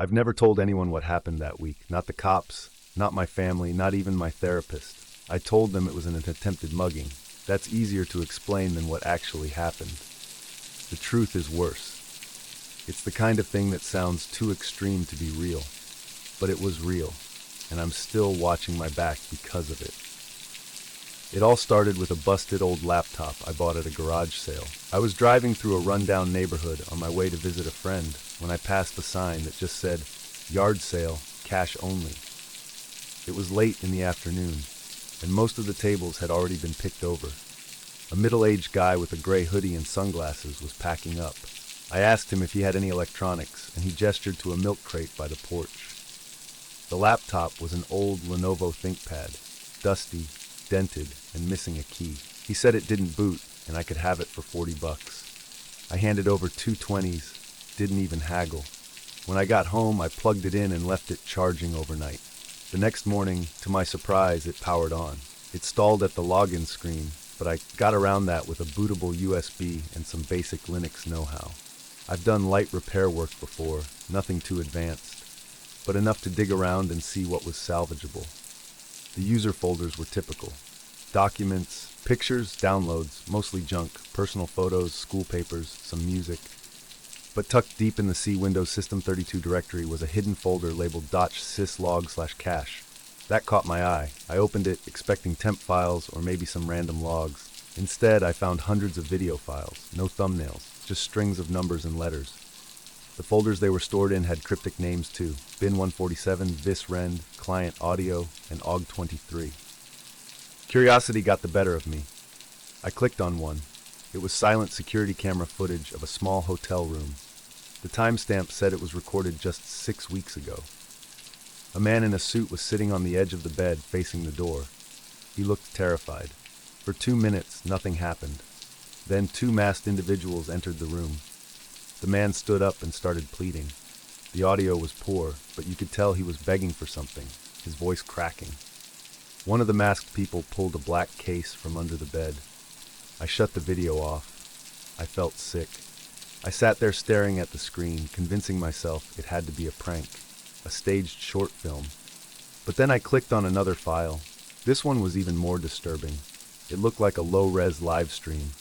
I've never told anyone what happened that week. Not the cops, not my family, not even my therapist. I told them it was an attempted mugging. That's easier to explain than what actually happened. The truth is worse. It's the kind of thing that sounds too extreme to be real. But it was real, and I'm still watching my back because of it. It all started with a busted old laptop I bought at a garage sale. I was driving through a rundown neighborhood on my way to visit a friend when I passed a sign that just said, "Yard sale, cash only." It was late in the afternoon, and most of the tables had already been picked over. A middle-aged guy with a gray hoodie and sunglasses was packing up. I asked him if he had any electronics, and he gestured to a milk crate by the porch. The laptop was an old Lenovo ThinkPad, dusty, dented, and missing a key. He said it didn't boot, and I could have it for $40. I handed over two 20s, didn't even haggle. When I got home, I plugged it in and left it charging overnight. The next morning, to my surprise, it powered on. It stalled at the login screen, but I got around that with a bootable USB and some basic Linux know-how. I've done light repair work before, nothing too advanced, but enough to dig around and see what was salvageable. The user folders were typical. Documents, pictures, downloads, mostly junk, personal photos, school papers, some music. But tucked deep in the C Windows System 32 directory was a hidden folder labeled .syslog/cache. That caught my eye. I opened it, expecting temp files or maybe some random logs. Instead, I found hundreds of video files, no thumbnails, just strings of numbers and letters. The folders they were stored in had cryptic names too: bin147, visrend, client audio, and og23. Curiosity got the better of me. I clicked on one. It was silent security camera footage of a small hotel room. The timestamp said it was recorded just 6 weeks ago. A man in a suit was sitting on the edge of the bed facing the door. He looked terrified. For 2 minutes, nothing happened. Then 2 masked individuals entered the room. The man stood up and started pleading. The audio was poor, but you could tell he was begging for something, his voice cracking. One of the masked people pulled a black case from under the bed. I shut the video off. I felt sick. I sat there staring at the screen, convincing myself it had to be a prank, a staged short film. But then I clicked on another file. This one was even more disturbing. It looked like a low-res live stream.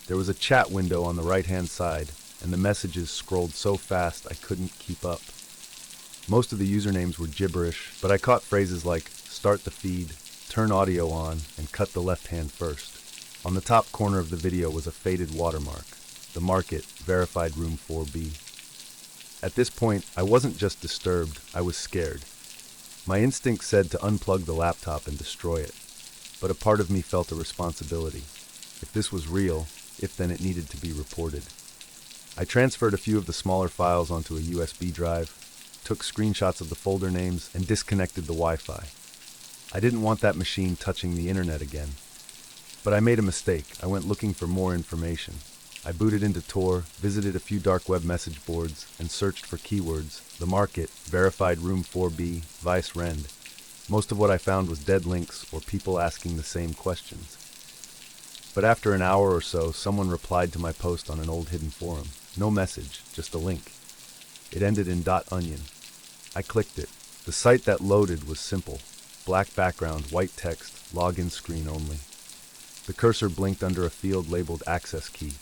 There was a chat window on the right-hand side, and the messages scrolled so fast I couldn't keep up. Most of the usernames were gibberish, but I caught phrases like "start the feed," "turn audio on," and "cut the left hand first." On the top corner of the video was a faded watermark. The market, verified room 4B. At this point, I wasn't just disturbed, I was scared. My instinct said to unplug the laptop and destroy it. But a part of me felt a responsibility. If this was real, then it needed to be reported. I transferred a few of the smaller files onto a USB drive, took screenshots of the folder names, and disconnected the Wi-Fi. I didn't want that machine touching the internet again. But I made a mistake. I went looking for more information. I booted into Tor, visited a few dark web message boards, and searched for keywords: the market, verified room 4B, visrend. Most of what I found was dead links or people asking the same questions. But after an hour or so, someone replied to my post on an old hidden forum. No message, just a link. It ended in .onion. I clicked it. The site that loaded was simple. Black background, white text, login screen only. The cursor blinked under a field labeled access key.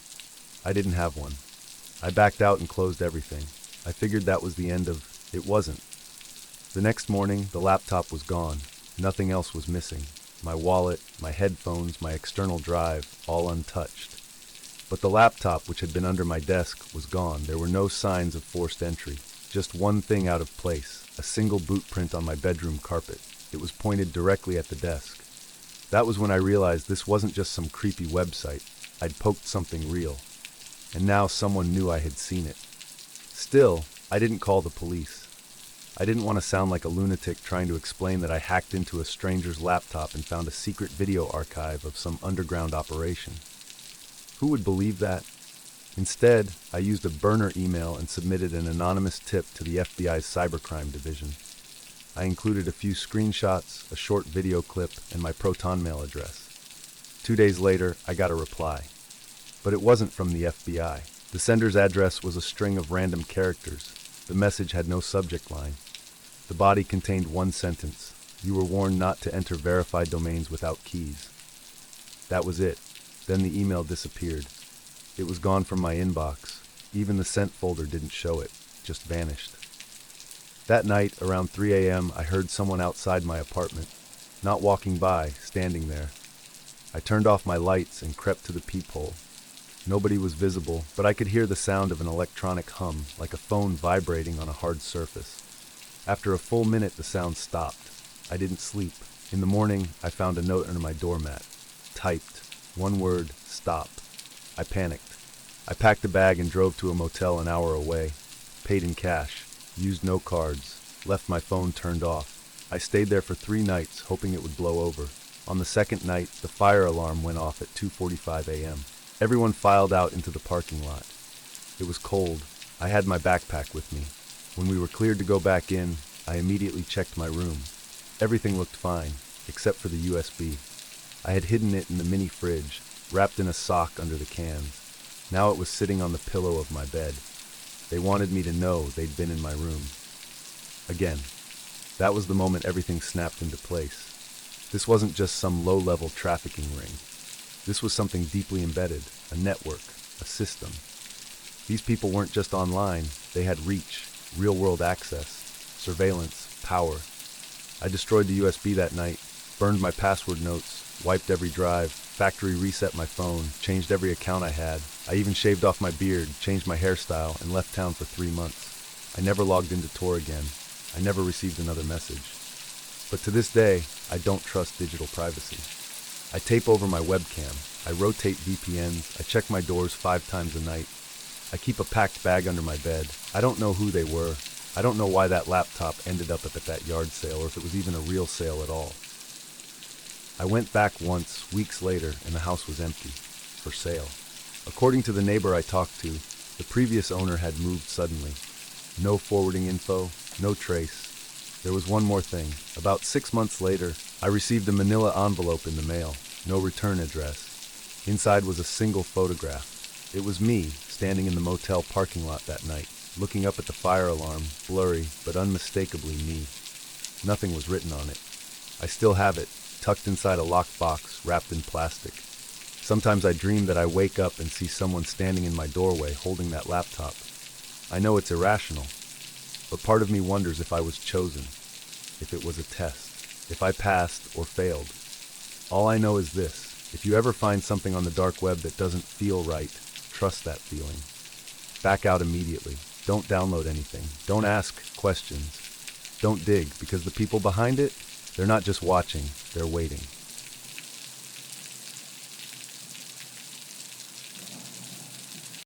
I didn't have one. I backed out and closed everything. I figured that was the end of... It wasn't. The next morning, the laptop was gone. Nothing else was missing. My wallet, my headphones, my external drive, all untouched. But the laptop, which had been under my desk, was gone. There were no signs of forced entry. Just one thing out of place, a single boot print on my bedroom carpet. It was pointed directly at the desk. That was when I realized this wasn't just some creepy website. I'd poked something real. And now someone knew I had seen it. Still, I didn't call the police. I didn't want to sound like a lunatic trying to explain that I hacked into a stranger's laptop and found a secret video archive of some underground operation. Who would believe that? Instead, I used a burner email and submitted an anonymous tip to the FBI's cybercrime division. I included a few screenshots, a short video clip, and my Proton mail address. 2 days later, I got a reply. But it wasn't from the FBI. The sender's address was a string of random characters. The message had no subject line. The body contained one sentence. You were warned not to enter verified domains without keys. That was it. Then the email disappeared. It was gone from my inbox. Even the sent folder didn't show it, just vanished. That night, around 3 a.m., I heard someone outside my apartment. Not walking by, standing there. I turned off my lights and crept to the peephole. Nobody was visible, but I could hear the sound of an electronic hum, like a phone vibrating on a hard surface. After a full minute, the sound stopped. I didn't sleep. In the morning, I found a note under my doormat. Typed. One word, stop. I panicked. I packed a bag and drove to a motel an hour away. Paid in cash. Used no cards. Left my phone turned off. I stayed there for 3 nights, hoping it would blow over. On the second night, the fire alarm went off at 2:45 a.m. Everyone filed out into the parking lot. It was cold. I had my backpack with me. When we were cleared to go back in, I immediately checked my room. Everything looked fine, except for the USB. I had hidden it in the mini fridge, wrapped in a sock under the cans. Now it was sitting on the pillow of my bed. They wanted me to know they'd been in my room. Again, that was the moment everything snapped into place. This wasn't just some low-level trafficking ring. This was something deeply embedded, a network, a system. These people weren't just online, they had reach, real-world access, surveillance, power. I destroyed the USB that night, burned my password notes, wiped every drive, factory reset my phone, changed every account I had. I even shaved off my beard, changed my hairstyle, and left town for 3 months. I never logged into Tor again. I never received another message. But to this day, I don't trust digital privacy. I tape over my webcam. I rotate VPNs. I check my doors 5 times a night. I keep a packed bag under my bed. I don't know who they were. I don't know why that laptop ended up at that yard sale or if it was even a real sale at all. I went back once, weeks later, and the house was empty, for sale. According to the neighbor I talked to, the previous owner had moved suddenly. No forwarding info, no trace. There was one more thing. About 6 months later, I received a manila envelope in the mail, no return address. Inside was a single photograph. It was me, standing in the motel parking lot that night, looking up at the fire alarm, blurry, but unmistakably me. Nothing was written on it. I still have it, tucked inside a locked box, wrapped in plastic. Sometimes I dream that I wake up and see someone standing in my doorway holding that laptop. I know it's irrational, but part of me wonders if I was chosen, if it was a test, if I passed or failed. All I know is this: if you ever find something on the dark web that doesn't feel right, trust that feeling. Back out immediately. Don't download anything. Don't ask questions. Don't dig, because the people behind it, they're not just watching, they're waiting.